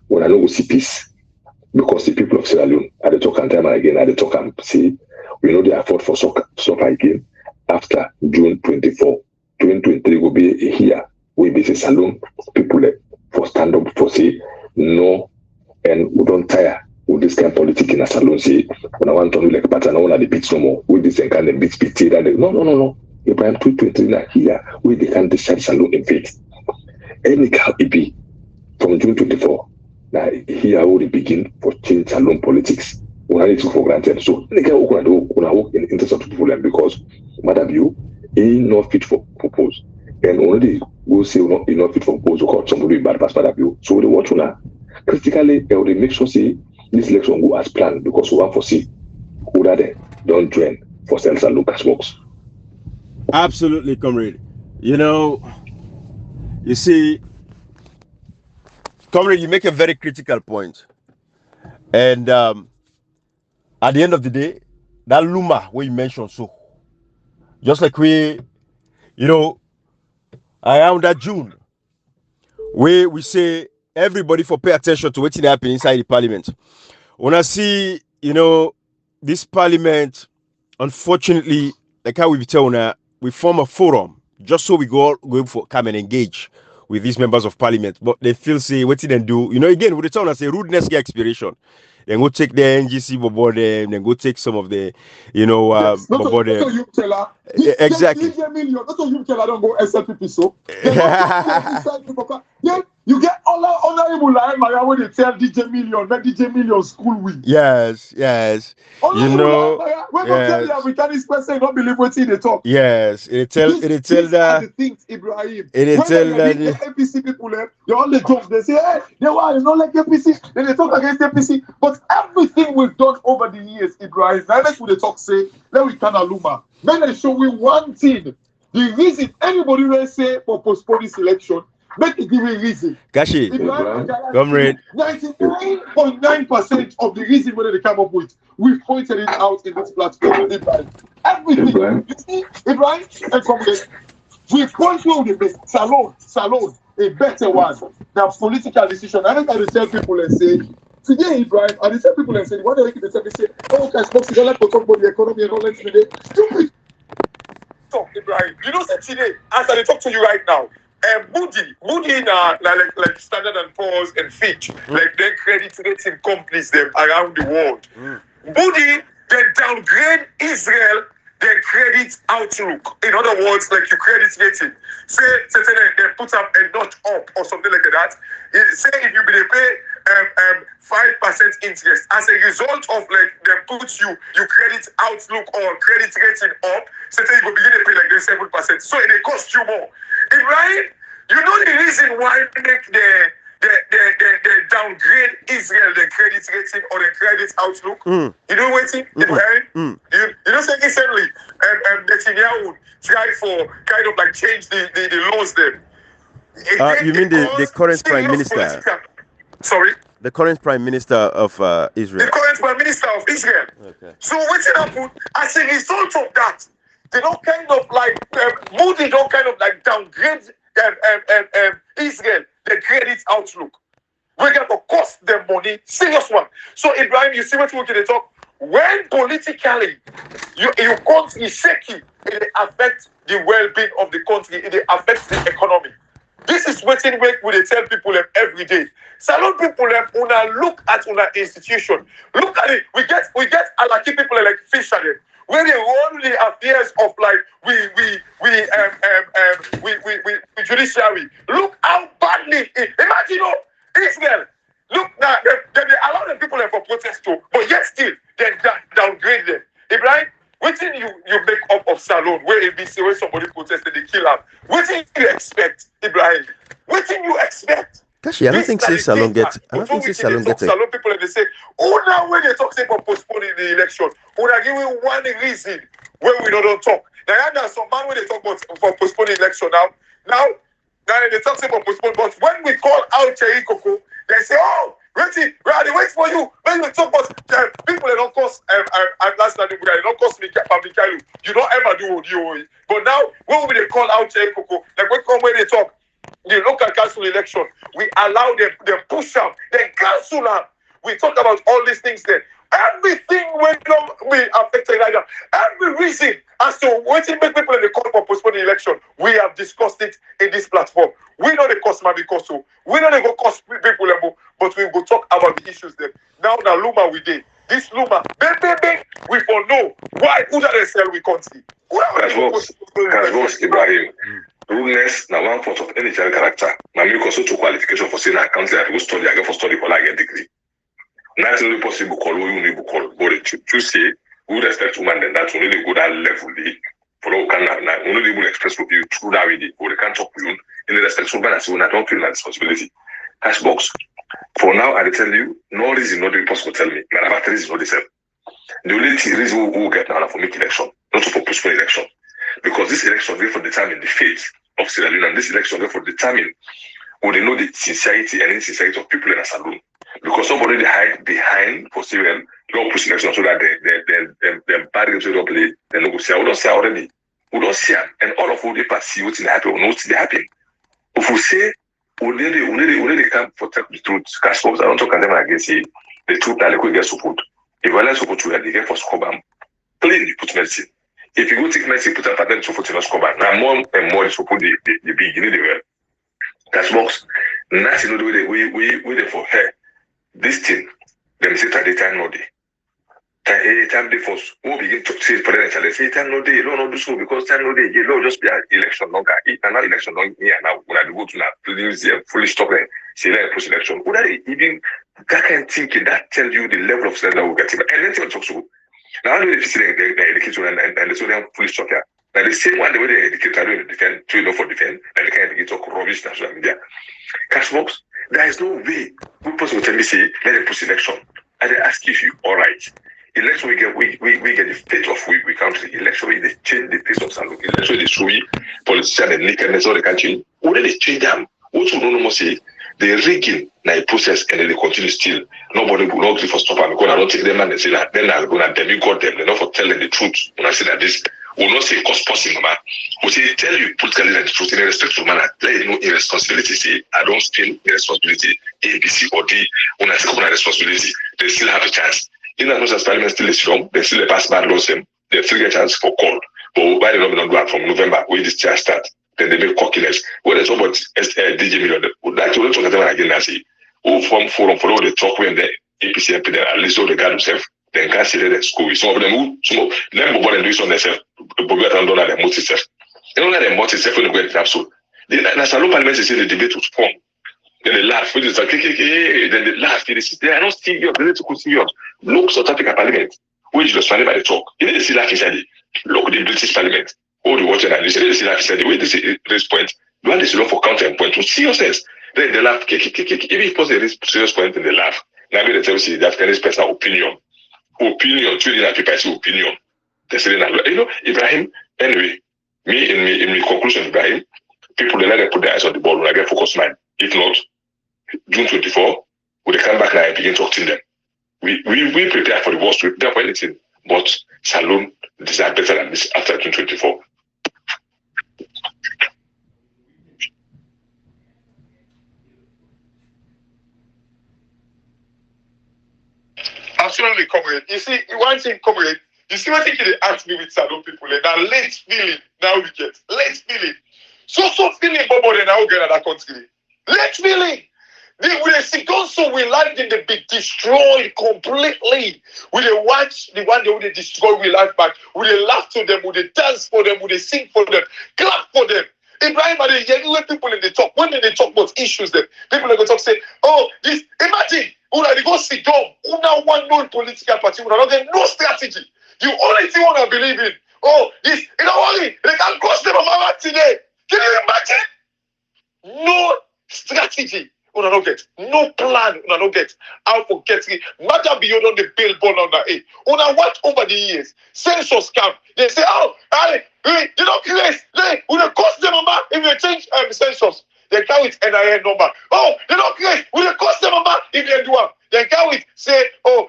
S3: When I know we see peace, because the people of Sierra Leone at the talk and time and again at the talk and see we know they afford for soccer again after June 24. 2023 will be a year we be Salone people for stand up for say no and we don't tire. With this kind of politics in a salon, say, when I want to do like pattern, I want the beats no more. With this kind of beats, no. If I'm 223 here, where they can decide salon in faith. Any car it be from June 24. Now here I will begin for change salon politics. When I need to for granted. So they can work in the interest of people because Madam you ain't not fit for purpose. And only go say not fit for purpose or somebody bad pass Madam you. So they watch now. Critically, they will make sure say this election go as planned because we want to see who that don't join for sales and Lucas works.
S1: Absolutely, comrade. You know, you see, comrade, you make a very critical point. And at the end of the day, that Luma where you mentioned, so just like we, you know, around that June, where we say everybody for pay attention to what's happening inside the parliament. When I see, you know, this parliament, unfortunately, like how we tell now, we form a forum just so we go for come and engage with these members of parliament. But they feel say what did they do? You know, again, with the town I say rudeness get expiration. Then go take the NGC bobo them. Then go take some of the,
S2: Yes, not
S1: bobo
S2: to
S1: them.
S2: you tell her.
S1: Exactly.
S2: DJ Million, not to you tell her don't go SLPP so. Then you get honorable line when they tell DJ Million, when DJ Million school win.
S1: Yes.
S2: When go tell the Africanist person don't believe what they talk.
S1: Yes. These are
S2: the things, Ibrahim.
S1: When
S2: the APC people, they all the jokes, they say, hey, they don't like APC, then they talk against APC. But everything we've done over the years, Ibrahim, now let's they talk, say, let we can aluma. Then they show we one thing. The reason anybody will say for postpone this election, make it give a reason.
S1: Kashi, comrade.
S2: 99.9% of the reason whether they come up with, we pointed it out in this platform. Ibrahim. Everything. You see, Ibrahim and comrade, we point to the best. Salon, a better one than political decision. I don't have to tell people and say, today, Ibrahim, and they tell people and say, what do they say? Oh, okay, folks, you don't like to talk about the economy and all that today. Stupid. Talk, Ibrahim. You know, say today, as I talk to you right now, Moody like Standard and Poor's and Fitch, like their credit rating companies them around the world. Moody, they downgrade Israel their credit outlook. In other words, like your credit rating. Say they put up a notch up or something like that. Say if you be pay 5% interest as a result of like they put your credit outlook or credit rating up, say you will begin to pay like 7%. So it cost you more. Ibrahim, you know the reason why make the downgrade Israel the credit rating or the credit outlook? You know what it? Ibrahim? You know say recently Netanyahu tried for kind of like change the laws there.
S1: You mean the current prime minister?
S2: Sorry?
S1: The current prime minister of Israel.
S2: The current prime minister of Israel.
S1: Okay. So
S2: what's happened as a result of that? They don't kind of like Moody don't kind of like downgrade Israel the credit outlook. We're going to cost them money, serious one. So Ibrahim, you see what we're going to talk. When politically your country is shaky, it affects the well-being of the country. It affects the economy. This is what we tell people every day. Salon people una look at una institution. Look at it. We get Alaki people like fishermen. Where they run the affairs of like we judiciary. Look how badly imagine Israel. Look now they allow the people for protest too, but yet still they downgrade them. Ibrahim, what thing you make up of Salon where ABC where somebody protested they kill him? What thing you expect, Ibrahim? What thing you expect?
S1: Actually, I don't think Salon gets. Salon
S2: people and they say, oh now when they talk about postponing the election, would I give you one reason where we don't talk? Now there's some man when they talk about for postponing election now they talk about postpone, but when we call out Cherry Coco, they say, oh, wait for you. When we talk about people that don't cost last night, they don't cost me Mikhail. You don't ever do ODOE. But now when we call out Cherry Coco, like when they talk, the local council election, we allow them, they push them, they cancel them. We talk about all these things there. Everything will be affected like that. Every reason as to what make people in the call for postponing the election, we have discussed it in this platform. We know the cost might be cost so. We know they go cost people level, but we will talk about the issues there. Now Luma we did. This Luma, big, we for know why who they sell we country.
S3: That's Ibrahim. Rudeness now one part of any child character. Now you also to qualification for saying I can't say I go study, I go for study for like a degree. Not only possible call you need to call, but to say who respect woman then that only go that level for all can only will express with you through that way, or they can't talk with you in the respect woman as well. I don't feel that responsibility. Cash box. For now, I tell you, no reason not really possible to tell me. But I have reason not the same. The only reason we will get now for make election, not for postpone election. Because this election will for determine the fate of Sierra Leone, and this election will for determine when they know the sincerity and insincerity of people in a saloon. Because somebody they hide behind for Syrian, don't push election so that the bad games will play, they don't see. We don't see already. We don't see them. And all of what they perceive what's happen, we know what's happen. If we say only they come for tell the truth, cash box, I don't talk to them against the truth that they could get support. If I like support to they get for Scobam, plain you put medicine. If you go take medicine, put a patent support in Scobam. Now more and more support the beginning the well. Cash box, nothing to do with we for her. This thing, Them say that time no day. Time day force who begin to say for them challenge. Say time no day, no do so because time no day. You know just be an election longer. And now election long here now when I go to now fully stop them. Say like post election. Would that even that kind of thinking that tell you the level of stress that we get. And then talk so. Now they see the education and the so they fully stop here. Now the same one the way they educate are doing defend to for defend and they can begin to talk rubbish na social media. Cashbox, there is no way we person will tell me say let them post election. And they ask if you all right. Election we get the fate of we country. Election we they change the face of Salon. Election they show politicians and nakedness all the country. Who they change them? What you don't know say the rigging na a process and then they continue still. Nobody will not for stop and because I don't take them and they say that then I'm gonna demigod them. They're not for telling the truth. When I say that this will not say cause possible, man. We say tell you politically the truth in respect to man. There is no irresponsibility. Say I don't steal irresponsibility A, B, C or D. When I take up my responsibility, they still have a chance. In as much as Parliament still is strong, they still pass bad laws them. They still get a chance for call. But why they not do that from November when this charge start? Then they make cockiness. When there's about DJ million, that you don't talk to them again. I say, from forum follow the talk when the APC MP then at least all the guard themselves. Then can't see the school. Some of them who them go and do it on themselves. But we don't know their motive self. They don't know their motive self when they go into absolute. The National Parliament is the debate was formed. Then they laugh. When it's like, then they laugh. They are not serious. They need to go serious. Look, South Africa Parliament, which was funded by the talk. You didn't see that inside it. Look, the British Parliament, all the water and you didn't see that inside the way they say this point. You want this law for counter and point to seriousness. Then they laugh. Even if post a serious point, then they laugh. Now they tell you that Afghanis person opinion. Opinion, two different people say opinion. They say that, you know, Ibrahim, anyway, in my conclusion, Ibrahim, people they let them put their eyes on the ball when I get focused mind. If not, June 24, when they come back now and begin talking to them. We prepare for the worst, we prepare for anything, but Salon deserve better than this after June 24.
S2: Absolutely, comrade. You see, one thing, comrade, you see what thing they ask me with Salon people, that late feeling now we get. Late feeling. So feeling, Bobo, they now get at that country. Late feeling. They will see also we like them to be destroyed completely. Will they watch the one they will destroy we life back? Will they laugh to them? Will they dance for them? Will they sing for them? Clap for them. Ibrahim are the anyway people in the talk. When they talk about issues them, people are going to talk say, oh, this imagine they go sit down. Una one known political party, una no strategy. The only thing I believe in, oh, this you know only they can cost them a mama today. Can you imagine? No strategy. Una no get no plan. Una no get how to get it. Matter beyond on the billboard on the una what over the years census scam. They say oh, you don't create. They will cost them a man if they change census. They carry it NIN number. Oh, they don't create. Will it cost them a man if they do it? They carry it. Say oh,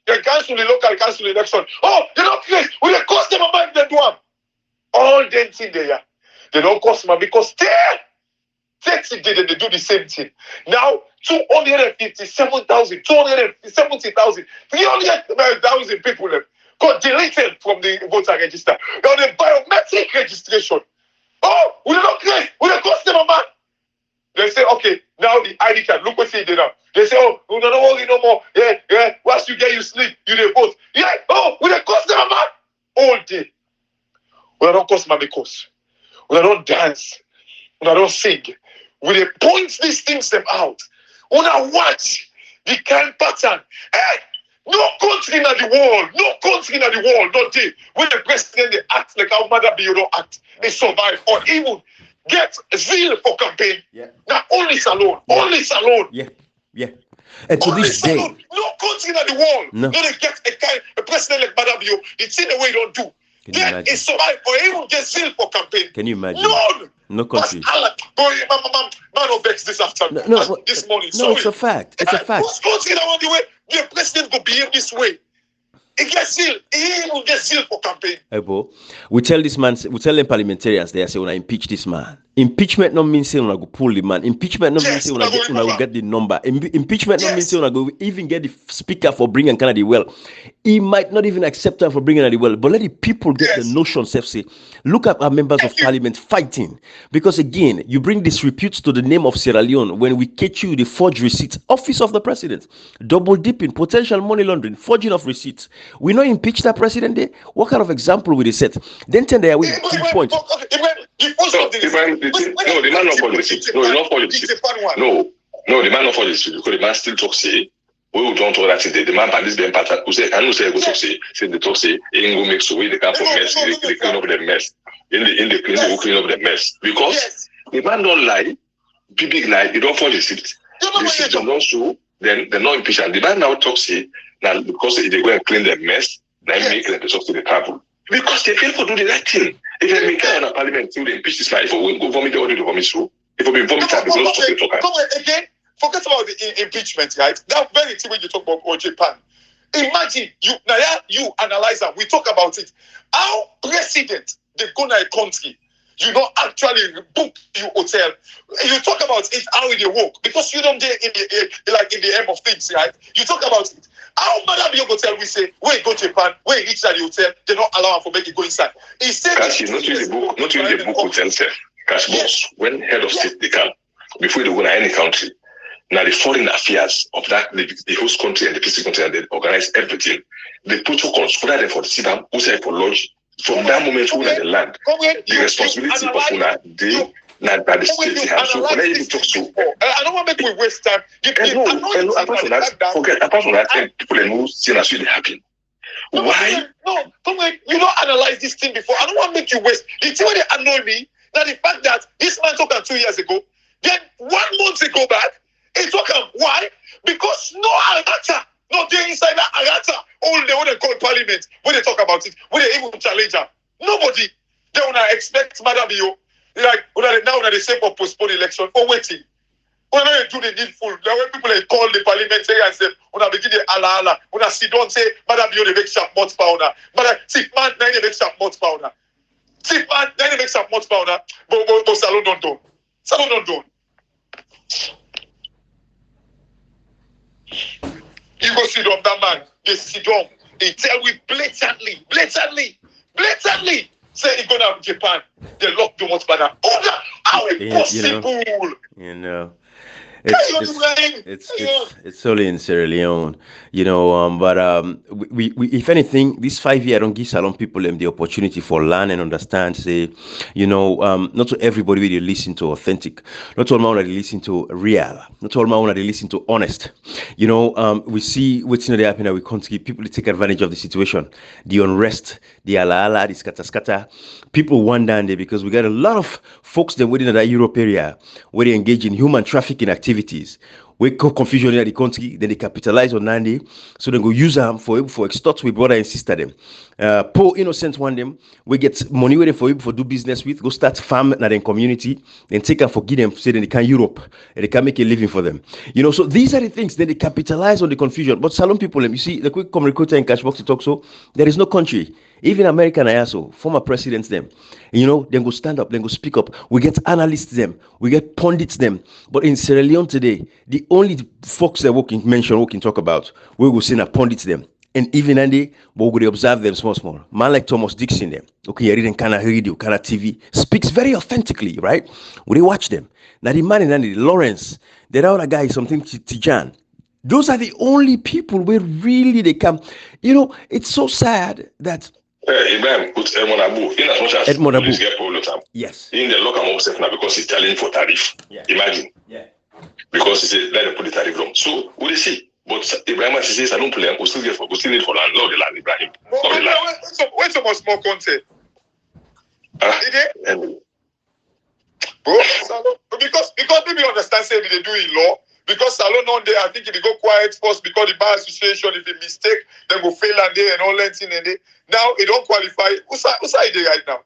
S2: they cancel the local council election. Oh, they don't create. Will it cost them a man if they do it? All them things there. They don't cost them because they 30 days they do the same thing. Now 257,000, 270,000, 300,000 people got deleted from the voter register. Now the biometric registration. Oh, we don't create. We don't cost them a man. They say, okay, now the ID card. Look what they did now. They say, oh, we don't worry no more. Yeah. Once you get you sleep, you dey vote. Yeah. Oh, we don't cost them a man. All day. We don't cost man because we don't dance. We don't sing. We dey point these things them out. We don't watch the kind pattern. Hey, no country in the world, not they. When the president they act like how Mother be you don't act, they survive or even get zeal for campaign.
S1: Yeah.
S2: Now only Salon.
S1: Yeah. And to this day,
S2: no country in the world,
S1: no,
S2: they get a president like Mother Bio. It's in the way they don't do. Get a survive or even get zeal for campaign.
S1: Can you imagine?
S2: No
S1: country.
S2: Man of vex this afternoon. This morning.
S1: No, it's a fact. It's a fact.
S2: Who's country that on the way? The president go behave this way. He gets zeal. he will get zeal for campaign.
S1: Ebo, we tell this man, we tell them parliamentarians, they say, when I impeach this man. Impeachment not mean say when I go pull the man. Impeachment not mean say when I go get the number. Impeachment not mean say when I go even get the speaker for bringing Canada well. He might not even accept her for bringing Canada well. But let the people get the notion, say, look at our members of parliament fighting. Because again, you bring disrepute to the name of Sierra Leone when we catch you the forged receipts, office of the president, double dipping, potential money laundering, forging of receipts. We not impeach that president there. What kind of example will they set? Then tell they are with key point.
S3: No, the man not for the receipt. No, he's not for the receipt. No, the man not for the receipt because the man still talk say we will don't talk that thing. The man this being pattern who say I know say go talk say the talk say he ain't go make so we they come for mess, they clean up the mess. In the clean up the mess. Because the man don't lie, big lie, he don't for the receipt. The receipt don't show, then they're not impeach. And the man now talk say now because they go and clean the mess, then make them talk to the travel. Because they fail to do the right thing. If they make a parliament to impeach this man, if we go vomit, they already vomit through. If we vomit, they go to talk.
S2: Come again. Forget about the impeachment, right? That very thing when you talk about Japan. Imagine you analyze that. We talk about it. How president they go to a country, you don't actually book your hotel. You talk about it how it work because you don't get in the aim of things, right? You talk about it. How Madam your hotel we say, wait, go to Japan, wait, reach at the hotel, they don't allow him for make it go inside. Instead,
S3: not really the book hotel self. Cash boss, when head of state they come, before they go to any country. Now the foreign affairs of that the host country and the PC country and they organize everything. The protocols for that for the citizen who say for lodge from that moment who the land. The responsibility of Una they not by the state have. So when you talk to
S2: I don't want to make we waste time.
S3: Apart from that, people know seeing as really happen. Why?
S2: No, you don't analyze this thing before. I don't want to make you waste. The thing that annoy me that the fact that this man talked 2 years ago, then 1 month ago back. It's okay. Why? Because no Arata, no they inside that Arata, all they want to call parliament, when they talk about it, when they even challenge her. Nobody. They want to expect Madam Bio, like now they say for postpone election, for waiting. When they do the needful, when people they call the parliamentary and say, when I begin the ala, when I see don't say, Madam Bio, they make sharp much pounder. But sick man, then they make sharp much pounder. Sick man, then they make sharp much pounder. But Salon don't do. Salon don't do. You go sit down, that man. They sit down. They tell we blatantly say he go down to Japan. They lock too much better. How impossible?
S1: You know. It's only in Sierra Leone, but we if anything, this 5 year don't give Salon people the opportunity for learn and understand. Say, not to everybody they listen to authentic, not all man they listen to real, not all man they listen to honest. We see what's they happen that we can't give people to take advantage of the situation, the unrest, the ala, the scatter. People wonder there because we got a lot of folks that within that Europe area where they engage in human trafficking activities. We cause confusion in the country, then they capitalize on Nandi, so they go use them for extort with brother and sister them. Poor innocent one them, we get money waiting for people for do business with, go start farm in their community, then take and forgive them, say then they can Europe, and they can make a living for them. So these are the things, then they capitalize on the confusion. But Salon people, you see, the quick come recruiter in Cashbox to talk so, there is no country. Even American ISO, former presidents them, then go stand up, then go speak up. We get analysts them, we get pundits them. But in Sierra Leone today, the only folks that we can talk about, we will send a pundits them. And even Andy, we will observe them small. Man like Thomas Dixon them, okay, reading Kana radio, Kana TV, speaks very authentically, right? We watch them. Now the man in Andy, Lawrence, the other guy is something Tijan. Those are the only people where really they come. It's so sad that
S3: Ibrahim put Edmond Abu in as much as Msg April.
S1: Yes.
S3: In the local himself now because he's challenging for tariff.
S1: Yeah.
S3: Imagine.
S1: Yeah.
S3: Because he said let them put the tariff down. So we'll see. But Ibrahim says I don't play. We still need for land. Not the land, Ibrahim. Not the land.
S2: Wait so much more content. Because people understand say they do in law. Because Salon on there, I think if they go quiet first because the bar association, if they mistake, then go fail and they and all that thing and they now it don't qualify. Who's idea right now?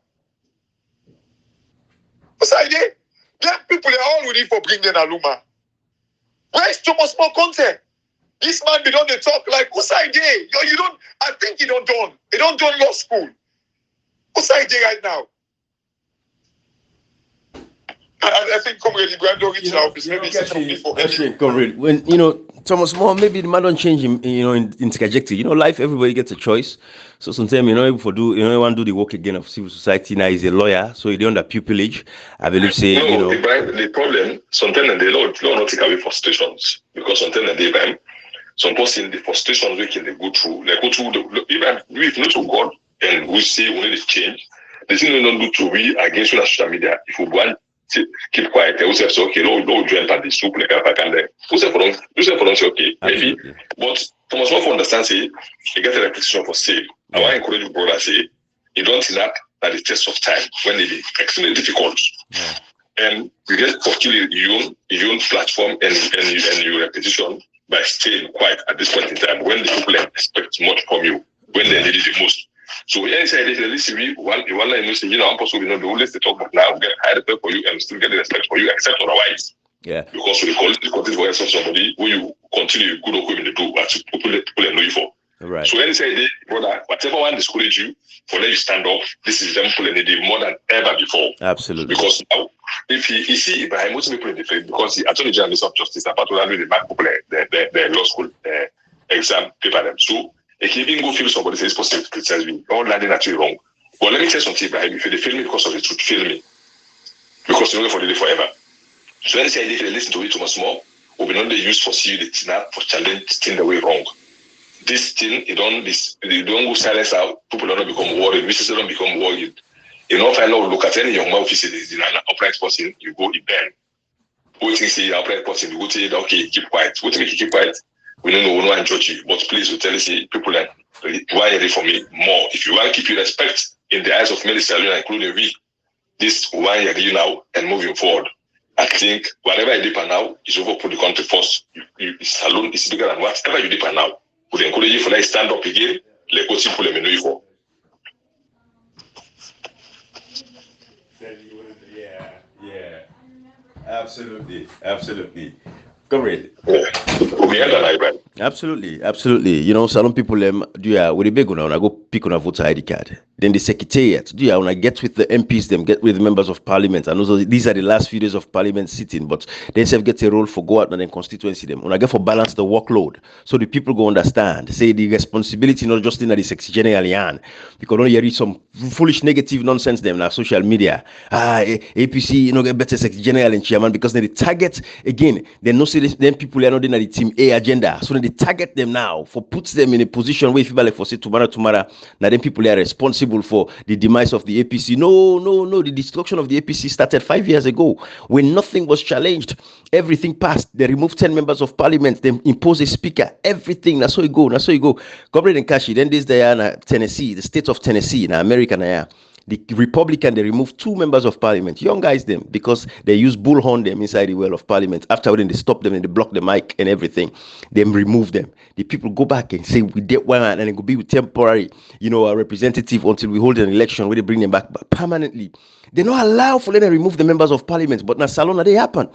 S2: Who's idea? Black people are all ready for bringing Aluma. Where is too much more content? This man, they don't talk like, who's idea? You don't, I think he don't done. He don't done law school. Who's idea right now? I think Comrade Ibrahim don't reach now.
S1: Comrade, when Thomas More, maybe the man don't change him, in trajectory. Life, everybody gets a choice. So sometimes, want to do the work again of civil society. Now he's a lawyer, so he don't under pupillage. I believe,
S3: Ibrahim, the problem, sometimes the law not take away frustrations, because sometimes the Ibrahim, some person the frustrations we can go through, even if not to God, and we say we need to change. The thing we don't do to we against social media. If we want keep quiet, we say okay, no join at the soup like that. We say for them, say okay, maybe. But Thomas More understand say you get a repetition for sale. I want to encourage you, brother, say you don't see that at the test of time when it is extremely difficult. Yeah. And you get for killing your own platform and your repetition by staying quiet at this point in time when the people expect much from you, when they need it the most. So inside if you listen, I'm possible the only to talk about now, get high respect for you and still get the respect for you, except otherwise. Yeah. Because we continue for somebody who you continue good work in the do, what people know you for. Right. So inside brother, whatever one discourage you, for let you stand up, this is them pulling the more than ever before. Absolutely. Because now if you see Ibrahim, most people in the field, because the Attorney General of Justice, apart from that, the back people the law school exam paper them. So if you even go feel somebody says possible to criticize me, all landing at you wrong. But let me tell you something, Ibrahim, if you fail me because of the truth, fail me. Because you're not going to for forever. So any say if you listen to it too much more, or we don't use for see the thing for challenge thing the way wrong. This thing, you don't go silence out, people don't become worried, businesses don't become worried. You know, if I look at any young man who says an upright person, you go in bed. Who thinks he's an upright person, you go to okay, keep quiet. What make you keep quiet? We don't know, we don't judge you, but please, we tell you, people like, why are they for me more? If you want to keep your respect in the eyes of many salon, including we, this why are you now and moving forward. I think whatever you did now is over put the country first. Salon is bigger than whatever you did now. We encourage you for like stand up again, let go people let me know you for.
S1: Yeah. Absolutely. Comrade. Absolutely. Salon people with the big one, I go pick on a voter ID card. Then the secretariat, when I get with the MPs, them get with the members of parliament. And also these are the last few days of parliament sitting, but they self get a role for go out and then constituency them. When I get for balance the workload, so the people go understand. Say the responsibility not just in the secretary general yan, because don't you read some foolish negative nonsense them now social media. APC get better secretary general and chairman because then the target again, they no see them people are not in the team A agenda. So then they target them now for puts them in a position where if people like for say tomorrow, now then people are responsible for the demise of the APC. No. The destruction of the APC started 5 years ago when nothing was challenged. Everything passed. They removed 10 members of parliament. They imposed a speaker. Everything. That's how you go. Governor and Kashi. Then this day in Tennessee, the state of Tennessee, in America, the Republican, they removed 2 members of parliament, young guys them, because they use bullhorn them inside the well of parliament. After when they stop them and they block the mic and everything, they remove them. The people go back and say we did one and it could be with temporary, a representative until we hold an election where they bring them back. But permanently, they don't allow for them to remove the members of parliament. But now Salona, they happen.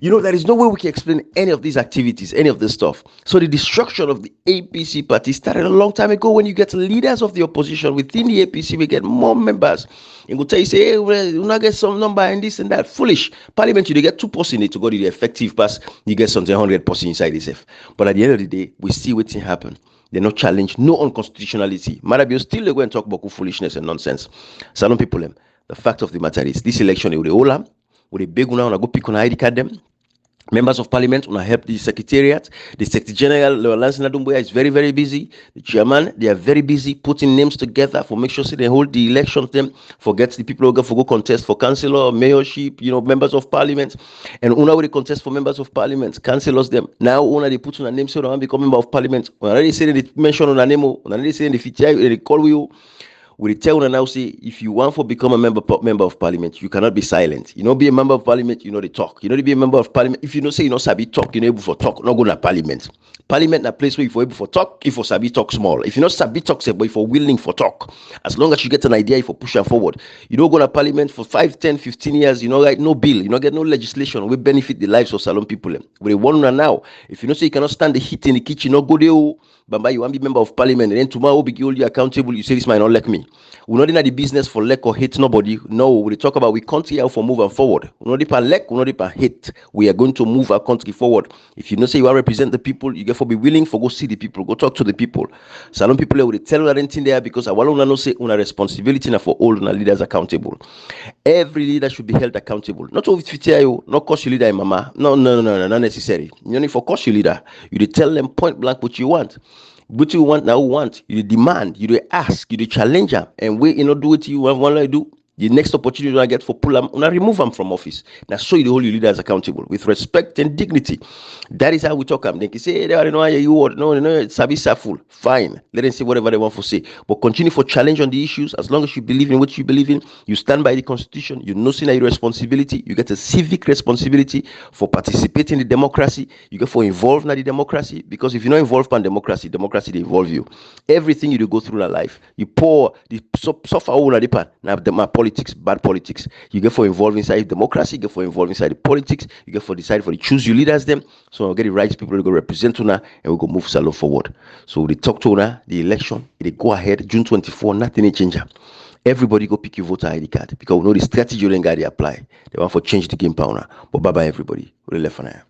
S1: There is no way we can explain any of these activities, any of this stuff. So the destruction of the APC party started a long time ago when you get leaders of the opposition within the APC, we get more members. And go tell you, say, hey, we'll not get some number and this and that. Foolish. Parliament, you get 2% to go to the effective pass, you get something 100% inside itself. But at the end of the day, we see what's happen. They're not challenged, no unconstitutionality. Marabio still they go and talk about foolishness and nonsense. Salon people, the fact of the matter is, this election, with the Ola, with a big one, I go pick on ID card them. Members of parliament want to help the secretariat. The secretary general, Lance Nadumboya, is very, very busy. The chairman, they are very busy putting names together for make sure they hold the elections. Them forget the people who go contest for councillor, mayorship, members of parliament. And una will contest for members of parliament, councillors them. Now una they put on a name so they want to become member of parliament. When already say they mention on a name, when already say the FTI, they call you. We tell una now say if you want to become a member of parliament, you cannot be silent. You know, be a member of parliament, you know they talk. You know to be a member of parliament. If you know say you know sabi talk, you know able for talk, not go to parliament. Parliament na place where if you're able for talk, if for sabi talk small. If you not sabi talk, say, but if you're willing for talk, as long as you get an idea, if you push her forward, you don't go to parliament for 5, 10, 15 years, you know, like no bill, you don't get no legislation, we benefit the lives of Salon people. We want now. If you know say you cannot stand the heat in the kitchen, no go there. Bamba, you want to be member of parliament, and then tomorrow we hold you accountable. You say this might not like me. We're not in the business for lack or hate nobody. No, we talk about we country how for moving forward. We're not in lack, we're not in hate. We are going to move our country forward. If you know say you want to represent the people, you get for be willing for go see the people, go talk to the people. Salon people will tell you anything there because I want to say una responsibility now for all una leaders accountable. Every leader should be held accountable. Not only fit you, not cause your leader, mama. No, not necessary. You need for cause your leader. You tell them point blank what you want. What you want now, want you demand, you ask, you challenge them, and we do what you want to do. The next opportunity you get for pull them, remove them from office. Now, so you hold your leaders accountable with respect and dignity. That is how we talk them. They can say, hey, they don't know you word. No, it's full. Fine. Let them say whatever they want to say. But continue for challenge on the issues. As long as you believe in what you believe in, you stand by the constitution, you know your responsibility, you get a civic responsibility for participating in the democracy, you get for involved in the democracy. Because if you're not involved in democracy they involve you. Everything you do go through in life, you pour the suffer all of the part. Now my politics, bad politics. You get for involved inside democracy, you get for involved inside the politics, you get for decide for the choose your leaders them. So I'll get the right people to go represent una and we go move Salon forward. So they talk to una, the election, they go ahead, June 24, nothing will change. Everybody go pick your voter ID card because we know the strategy they apply. They want for change the game power. But bye bye everybody. We're left for now.